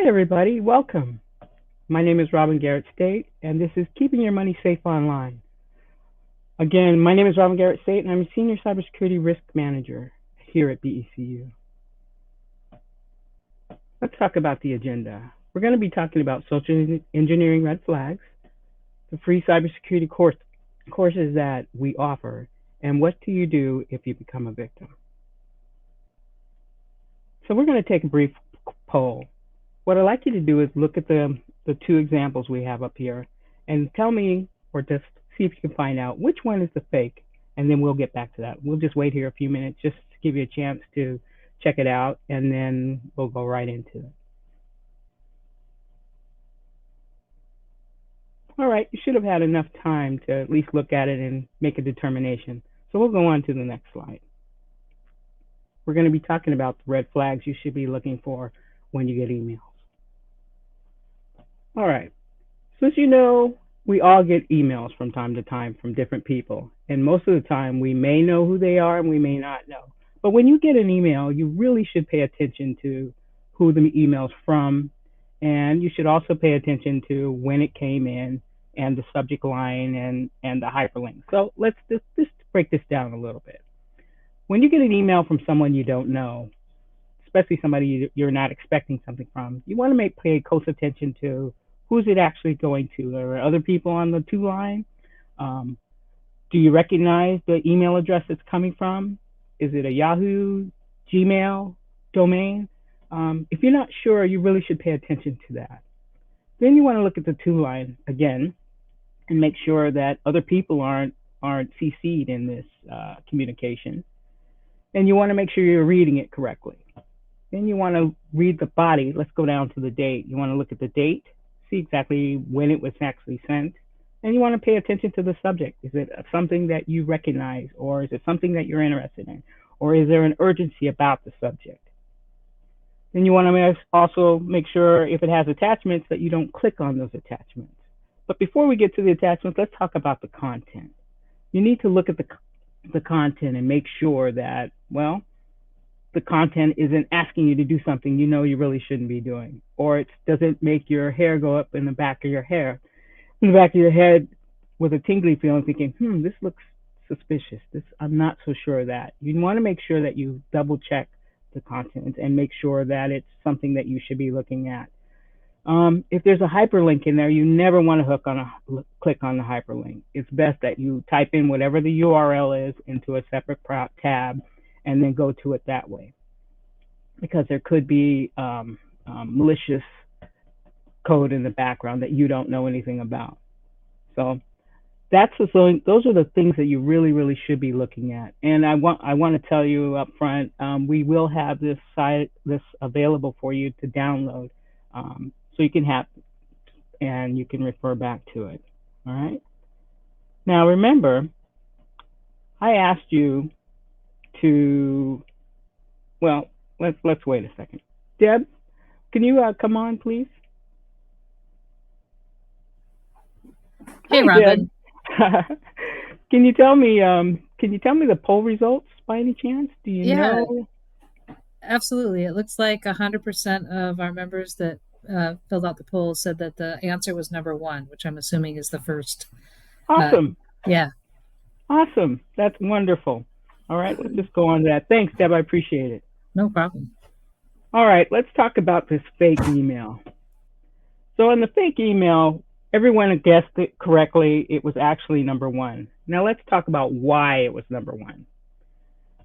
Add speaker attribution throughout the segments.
Speaker 1: Hi, everybody. Welcome. My name is Robin Garrett State, and this is Keeping Your Money Safe Online. Again, my name is Robin Garrett State, and I'm a Senior Cybersecurity Risk Manager here at BECU. Let's talk about the agenda. We're going to be talking about social engineering red flags, the free cybersecurity courses that we offer, and what do you do if you become a victim. So we're going to take a brief poll. What I'd like you to do is look at the two examples we have up here and tell me, or just see if you can find out which one is the fake, and then we'll get back to that. We'll just wait here a few minutes just to give you a chance to check it out, and then we'll go right into it. All right, you should have had enough time to at least look at it and make a determination. So we'll go on to the next slide. We're going to be talking about the red flags you should be looking for when you get emails. All right, so as you know, we all get emails from time to time from different people. And most of the time, we may know who they are and we may not know. But when you get an email, you really should pay attention to who the email's from. And you should also pay attention to when it came in and the subject line and the hyperlink. So let's just break this down a little bit. When you get an email from someone you don't know, especially somebody you're not expecting something from, you want to pay close attention to who's it actually going to. Are there other people on the to line? Do you recognize the email address it's coming from? Is it a Yahoo, Gmail domain? If you're not sure, you really should pay attention to that. Then you want to look at the to line again and make sure that other people aren't CC'd in this communication. And you want to make sure you're reading it correctly. Then you want to read the body. Let's go down to the date. You want to look at the date, see exactly when it was actually sent. And you want to pay attention to the subject. Is it something that you recognize, or is it something that you're interested in? Or is there an urgency about the subject? Then you want to also make sure if it has attachments that you don't click on those attachments. But before we get to the attachments, let's talk about the content. You need to look at the content and make sure that, well, the content isn't asking you to do something you know you really shouldn't be doing, or it doesn't make your hair go up in the back of your head with a tingly feeling, thinking, this looks suspicious. I'm not so sure of that. You want to make sure that you double check the content and make sure that it's something that you should be looking at. If there's a hyperlink in there, you never want to click on the hyperlink. It's best that you type in whatever the URL is into a separate tab and then go to it that way, because there could be malicious code in the background that you don't know anything about. So those are the things that you really should be looking at. And I want to tell you up front, we will have this available for you to download, so you can have, and you can refer back to it. All right. Now remember, I asked you to, well, let's wait a second. Deb, can you come on, please?
Speaker 2: Hey,
Speaker 1: Hi,
Speaker 2: Robin.
Speaker 1: Deb. Can you tell me the poll results by any chance? Do you know?
Speaker 2: Absolutely. It looks like 100% of our members that filled out the poll said that the answer was number one, which I'm assuming is the first.
Speaker 1: Awesome.
Speaker 2: Yeah.
Speaker 1: Awesome. That's wonderful. All right, let's just go on to that. Thanks, Deb. I appreciate it.
Speaker 2: No problem.
Speaker 1: All right, let's talk about this fake email. So in the fake email, everyone guessed it correctly. It was actually number one. Now let's talk about why it was number one.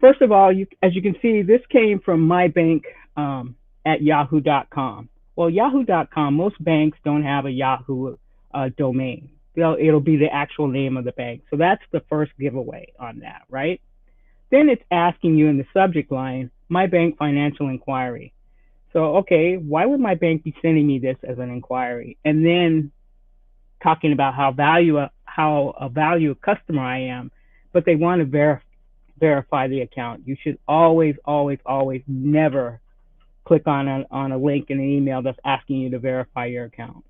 Speaker 1: First of all, as you can see, this came from my bank at yahoo.com. Well, yahoo.com, most banks don't have a Yahoo domain. It'll be the actual name of the bank. So that's the first giveaway on that, right? Then it's asking you in the subject line, my bank financial inquiry. So, okay, why would my bank be sending me this as an inquiry? And then talking about how a value customer I am, but they want to verify the account. You should always never click on a link in an email that's asking you to verify your account.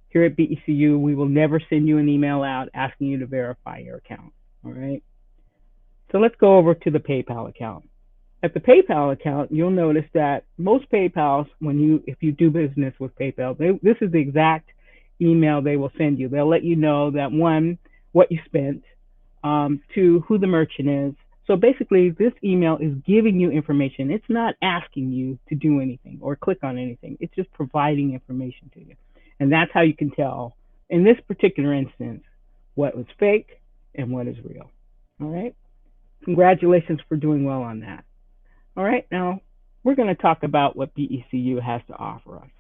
Speaker 1: Here at BECU, we will never send you an email out asking you to verify your account. All right. So let's go over to the PayPal account. At the PayPal account, you'll notice that most PayPals, if you do business with PayPal, this is the exact email they will send you. They'll let you know that one, what you spent, two, who the merchant is. So basically, this email is giving you information. It's not asking you to do anything or click on anything. It's just providing information to you. And that's how you can tell, in this particular instance, what was fake and what is real. All right. Congratulations for doing well on that. All right. Now, we're going to talk about what BECU has to offer us.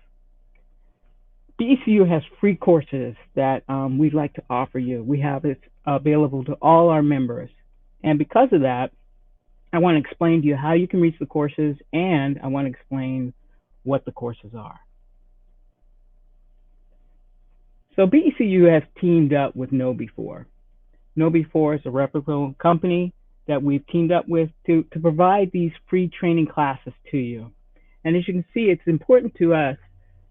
Speaker 1: BECU has free courses that we'd like to offer you. We have it available to all our members. And because of that, I want to explain to you how you can reach the courses, and I want to explain what the courses are. So BECU has teamed up with KnowBe4. KnowBe4 is a reputable company that we've teamed up with to provide these free training classes to you. And as you can see, it's important to us.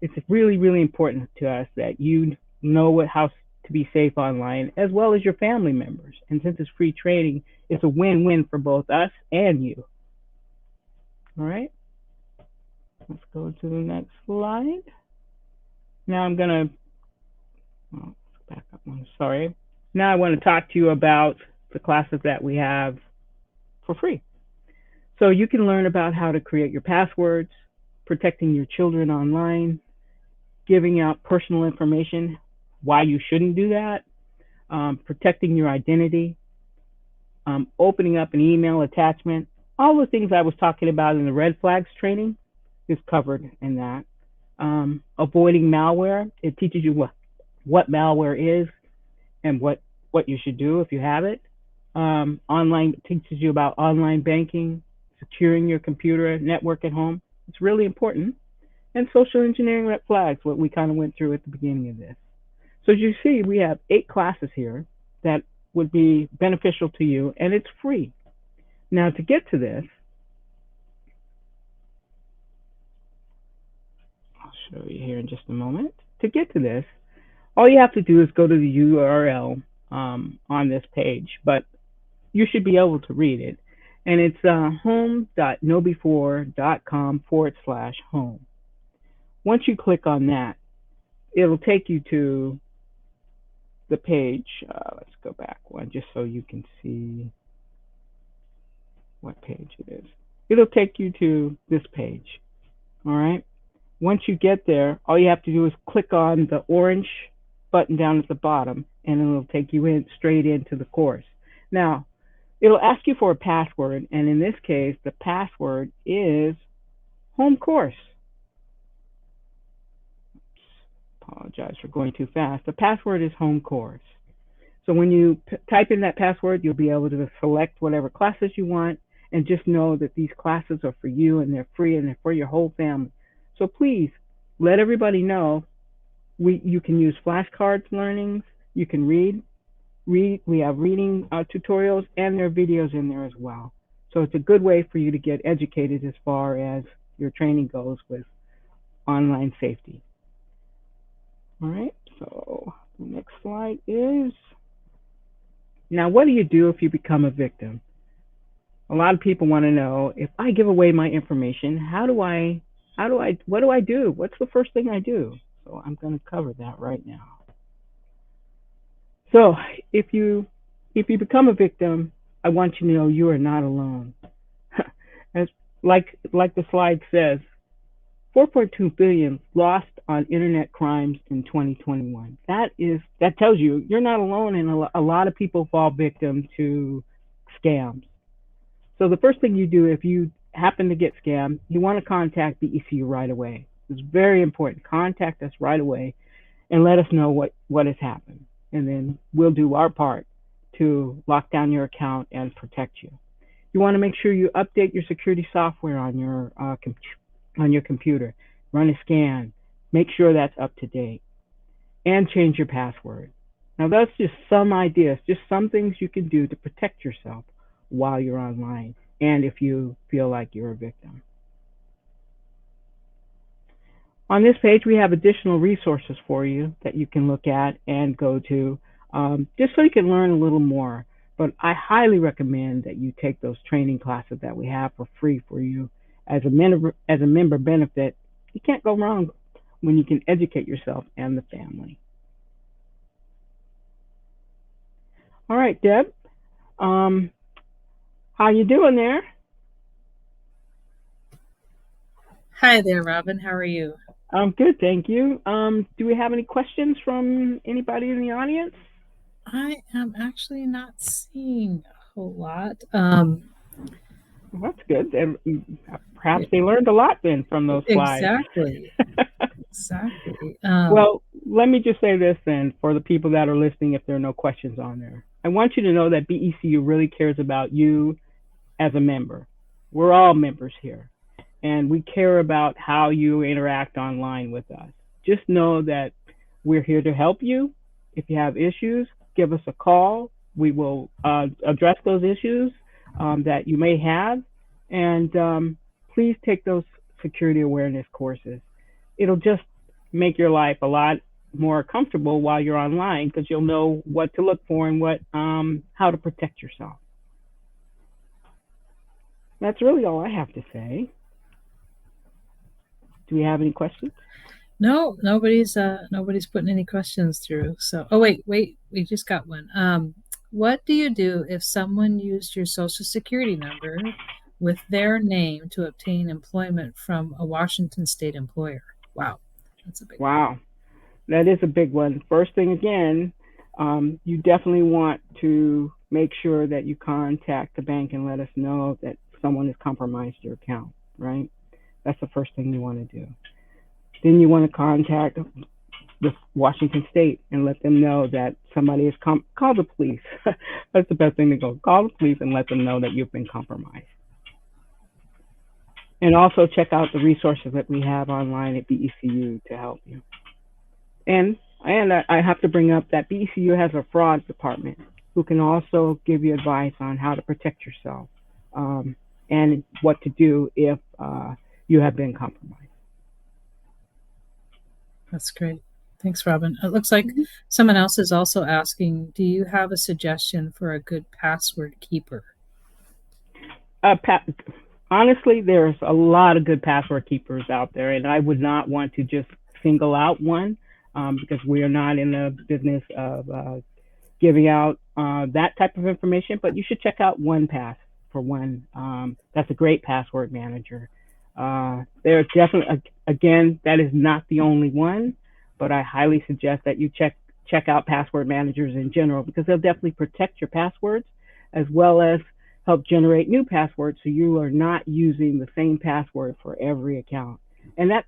Speaker 1: It's really, really important to us that you know how to be safe online, as well as your family members. And since it's free training, it's a win-win for both us and you. All right. Let's go to the next slide. Now I'm going to back up one. Sorry. Now I want to talk to you about the classes that we have for free. So you can learn about how to create your passwords, protecting your children online, giving out personal information, why you shouldn't do that, protecting your identity, opening up an email attachment. All the things I was talking about in the red flags training is covered in that. Avoiding malware. It teaches you what malware is and what you should do if you have it. Online teaches you about online banking, securing your computer network at home. It's really important. And social engineering red flags, what we kind of went through at the beginning of this. So as you see, we have 8 classes here that would be beneficial to you, and it's free. Now, to get to this, I'll show you here in just a moment. To get to this, all you have to do is go to the URL on this page, but you should be able to read it. And it's home.knowbe4.com/home. Once you click on that, it'll take you to the page. Let's go back one just so you can see what page it is. It'll take you to this page. All right. Once you get there, all you have to do is click on the orange button down at the bottom, and it'll take you straight into the course. Now, it'll ask you for a password, and in this case, the password is home course. Apologize for going too fast. The password is home course. So when you type in that password, you'll be able to select whatever classes you want, and just know that these classes are for you, and they're free, and they're for your whole family. So please let everybody know you can use flashcards learnings. You can read. We have reading tutorials, and there are videos in there as well. So it's a good way for you to get educated as far as your training goes with online safety. All right, so the next slide is, now what do you do if you become a victim? A lot of people want to know, if I give away my information, what do I do? What's the first thing I do? So I'm going to cover that right now. So if you become a victim, I want you to know you are not alone. As like the slide says, 4.2 billion lost on internet crimes in 2021. That tells you you're not alone, and a lot of people fall victim to scams. So the first thing you do if you happen to get scammed, you want to contact BECU right away. It's very important. Contact us right away and let us know what has happened. And then we'll do our part to lock down your account and protect you. You want to make sure you update your security software on your computer. Run a scan. Make sure that's up to date. And change your password. Now that's just some ideas, just some things you can do to protect yourself while you're online, and if you feel like you're a victim. On this page, we have additional resources for you that you can look at and go to, just so you can learn a little more. But I highly recommend that you take those training classes that we have for free for you as a member benefit. You can't go wrong when you can educate yourself and the family. All right, Deb. Um, how you doing there?
Speaker 2: Hi there, Robin. How are you?
Speaker 1: I'm good, thank you. Do we have any questions from anybody in the audience?
Speaker 2: I am actually not seeing a whole lot.
Speaker 1: Well, that's good. And perhaps they learned a lot then from those slides.
Speaker 2: Exactly. Exactly.
Speaker 1: Well, let me just say this then for the people that are listening, if there are no questions on there. I want you to know that BECU really cares about you as a member. We're all members here, and we care about how you interact online with us. Just know that we're here to help you. If you have issues, give us a call. We will address those issues that you may have, and please take those security awareness courses. It'll just make your life a lot more comfortable while you're online because you'll know what to look for and what how to protect yourself. That's really all I have to say. Do we have any questions?
Speaker 2: No, nobody's putting any questions through. So, oh wait, we just got one. What do you do if someone used your social security number with their name to obtain employment from a Washington state employer? Wow, that's a big one.
Speaker 1: Wow, that is a big one. First thing again, you definitely want to make sure that you contact the bank and let us know that someone has compromised your account, right? That's the first thing you want to do. Then you want to contact the Washington State and let them know that somebody has call the police. That's the best thing to go. Call the police and let them know that you've been compromised. And also check out the resources that we have online at BECU to help you. And I have to bring up that BECU has a fraud department who can also give you advice on how to protect yourself and what to do if you have been compromised.
Speaker 2: That's great. Thanks, Robin. It looks like someone else is also asking, do you have a suggestion for a good password keeper?
Speaker 1: Pat, honestly, there's a lot of good password keepers out there, and I would not want to just single out one because we are not in the business of giving out that type of information. But you should check out OnePass for one. That's a great password manager. There's definitely, again, that is not the only one, but I highly suggest that you check out password managers in general because they'll definitely protect your passwords as well as help generate new passwords so you are not using the same password for every account. And that,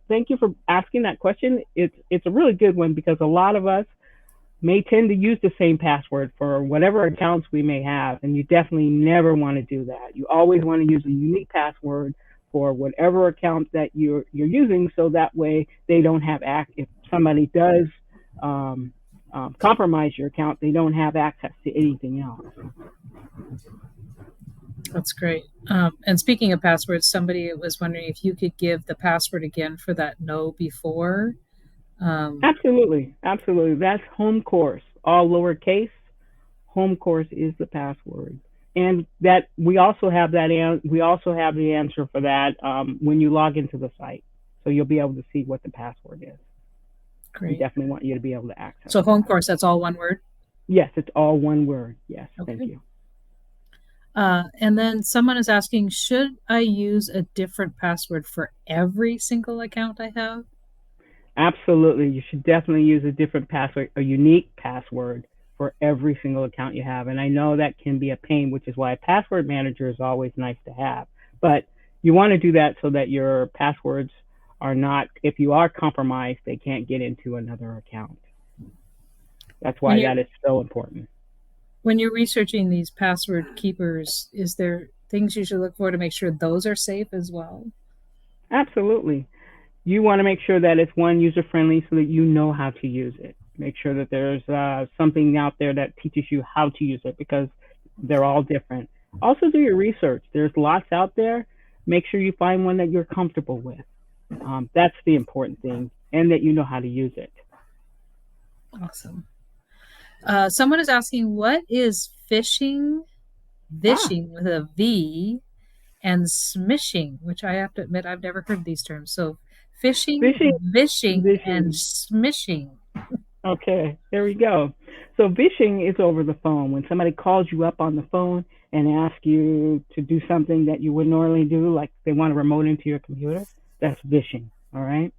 Speaker 1: thank you for asking that question. It's a really good one because a lot of us may tend to use the same password for whatever accounts we may have, and you definitely never want to do that. You always want to use a unique password for whatever account that you're using, so that way they don't have if somebody does compromise your account, they don't have access to anything else.
Speaker 2: That's great. And speaking of passwords, somebody was wondering if you could give the password again for that no before.
Speaker 1: Absolutely. That's home course, all lowercase. Home course is the password, and that we also have the answer for that when you log into the site, so you'll be able to see what the password is. We
Speaker 2: Great.
Speaker 1: definitely want you to be able to access.
Speaker 2: So home course, that's all one word?
Speaker 1: Yes, it's all one word. Yes,
Speaker 2: Okay.
Speaker 1: thank you.
Speaker 2: And then someone is asking, should I use a different password for every single account I have?
Speaker 1: Absolutely. You should definitely use a different password, a unique password for every single account you have. And I know that can be a pain, which is why a password manager is always nice to have. But you want to do that so that your passwords are not, if you are compromised, they can't get into another account. That's why that is so important.
Speaker 2: When you're researching these password keepers, is there things you should look for to make sure those are safe as well?
Speaker 1: Absolutely. You want to make sure that it's one user friendly so that you know how to use it. Make sure that there's something out there that teaches you how to use it because they're all different. Also, do your research. There's lots out there. Make sure you find one that you're comfortable with. That's the important thing, and that you know how to use it.
Speaker 2: Awesome. Someone is asking, what is phishing,
Speaker 1: Ah,
Speaker 2: vishing with a V, and smishing, which I have to admit I've never heard these terms. So phishing,
Speaker 1: phishing,
Speaker 2: vishing, and
Speaker 1: phishing.
Speaker 2: smishing.
Speaker 1: Okay, there we go. So phishing is over the phone. When somebody calls you up on the phone and asks you to do something that you would normally do, like they want to remote into your computer, that's phishing. All right.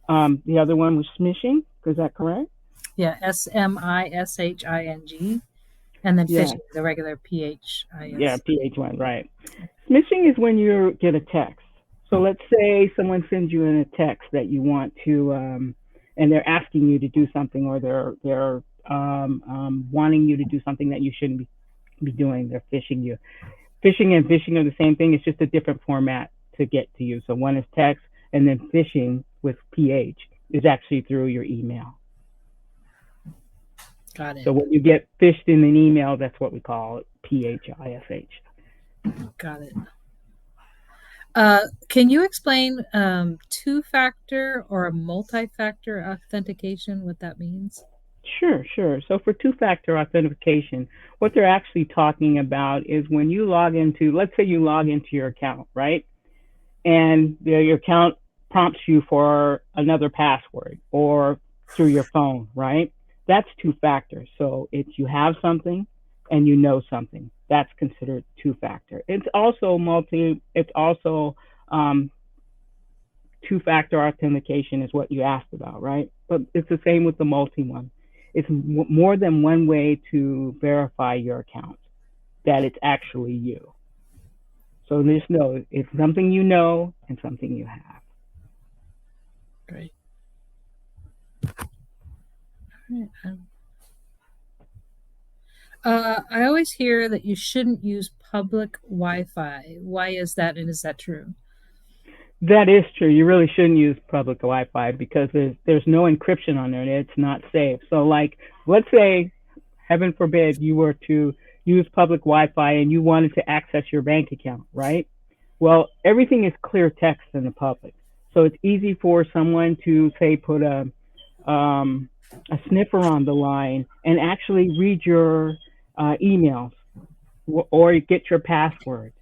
Speaker 1: The other one was smishing. Is that correct?
Speaker 2: Yeah, smishing. And then
Speaker 1: Yeah.
Speaker 2: phishing, the regular phing.
Speaker 1: Yeah. PH1. Right. Smishing is when you get a text. So let's say someone sends you in a text that you want to, and they're asking you to do something, or they're wanting you to do something that you shouldn't be doing. They're phishing you. Phishing and phishing are the same thing. It's just a different format to get to you. So one is text, and then phishing with PH is actually through your email.
Speaker 2: Got it.
Speaker 1: So when you get phished in an email, that's what we call it, PHISH.
Speaker 2: Got it. Can you explain two-factor or a multi-factor authentication, what that means?
Speaker 1: Sure, sure. So for two-factor authentication, what they're actually talking about is when you log into, let's say you log into your account, right? And your account prompts you for another password or through your phone, right? That's two-factor. So it's you have something and you know something. That's considered two-factor. It's also um, two-factor authentication is what you asked about, right? But it's the same with the multi one. It's more than one way to verify your account that it's actually you. So just know it's something you know and something you have.
Speaker 2: Great. I always hear that you shouldn't use public Wi-Fi. Why is that, and is that true?
Speaker 1: That is true. You really shouldn't use public Wi-Fi because there's no encryption on there and it's not safe. So like, let's say, heaven forbid, you were to use public Wi-Fi and you wanted to access your bank account, right? Well, everything is clear text in the public, so it's easy for someone to say put um, a sniffer on the line and actually read your emails or get your password.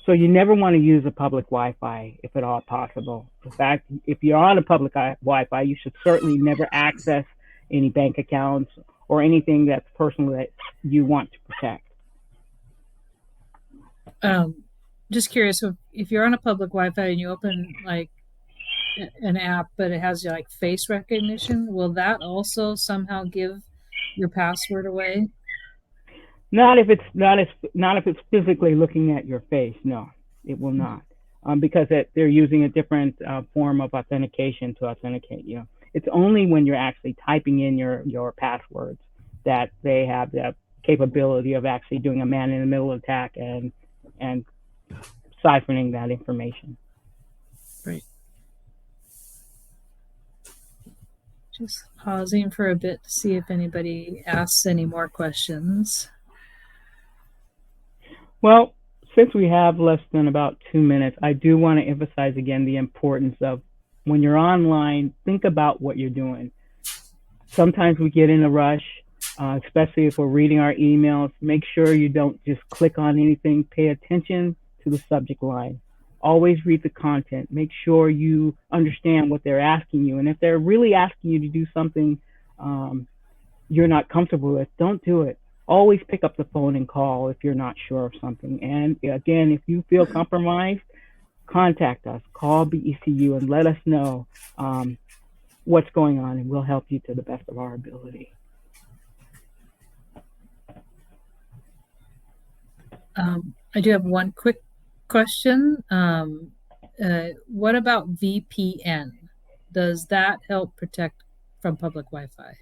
Speaker 1: So you never want to use a public Wi-Fi if at all possible. In fact, if you're on a public Wi-Fi, you should certainly never access any bank accounts or anything that's personal that you want to protect.
Speaker 2: Um, just curious, if you're on a public Wi-Fi and you open like an app, but it has like face recognition, will that also somehow give your password away?
Speaker 1: Not if it's physically looking at your face. No, it will not, because they're using a different form of authentication to authenticate you. It's only when you're actually typing in your passwords that they have the capability of actually doing a man in the middle attack and siphoning that information.
Speaker 2: Right. Just pausing for a bit to see if anybody asks any more questions.
Speaker 1: Well, since we have less than about 2 minutes, I do want to emphasize again the importance of when you're online, think about what you're doing. Sometimes we get in a rush, especially if we're reading our emails. Make sure you don't just click on anything. Pay attention to the subject line. Always read the content. Make sure you understand what they're asking you. And if they're really asking you to do something um, you're not comfortable with, don't do it. Always pick up the phone and call if you're not sure of something. And again, if you feel compromised, contact us. Call BECU and let us know what's going on, and we'll help you to the best of our ability.
Speaker 2: I do have one quick question. What about VPN? Does that help protect from public Wi-Fi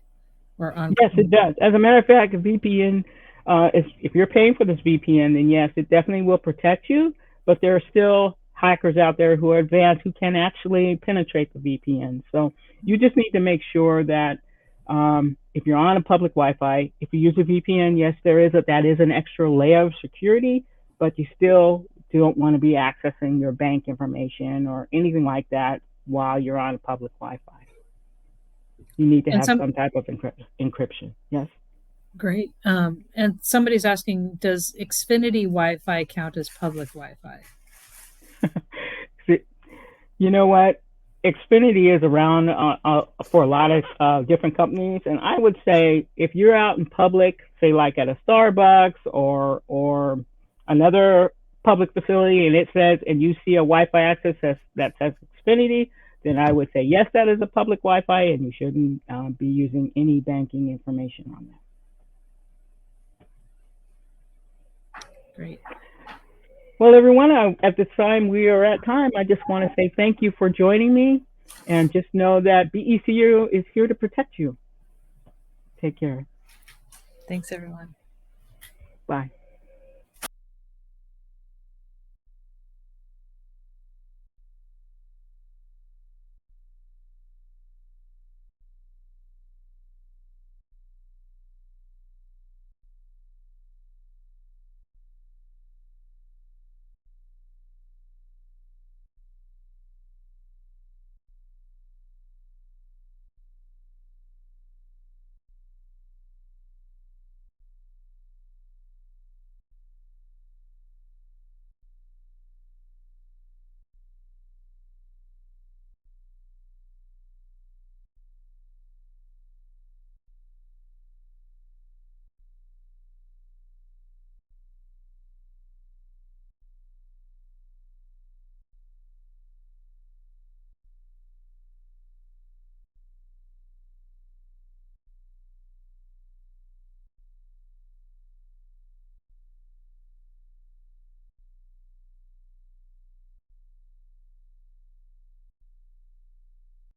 Speaker 2: or on?
Speaker 1: Yes, it does. As a matter of fact, a VPN, if you're paying for this VPN, then yes, it definitely will protect you. But there are still hackers out there who are advanced who can actually penetrate the VPN. So you just need to make sure that if you're on a public Wi-Fi, if you use a VPN, yes, that is an extra layer of security, but you still don't want to be accessing your bank information or anything like that while you're on public Wi-Fi. You need to
Speaker 2: And
Speaker 1: have
Speaker 2: some
Speaker 1: some type of encryption. Yes.
Speaker 2: Great. And somebody's asking, does Xfinity Wi-Fi count as public Wi-Fi?
Speaker 1: You know what? Xfinity is around for a lot of different companies, and I would say if you're out in public, say like at a Starbucks or another public facility, and it says and you see a Wi-Fi access that says Xfinity, then I would say yes, that is a public Wi-Fi, and you shouldn't be using any banking information on that.
Speaker 2: Great.
Speaker 1: Well, everyone, at this time we are at time. I just want to say thank you for joining me, and just know that BECU is here to protect you. Take care.
Speaker 2: Thanks, everyone.
Speaker 1: Bye.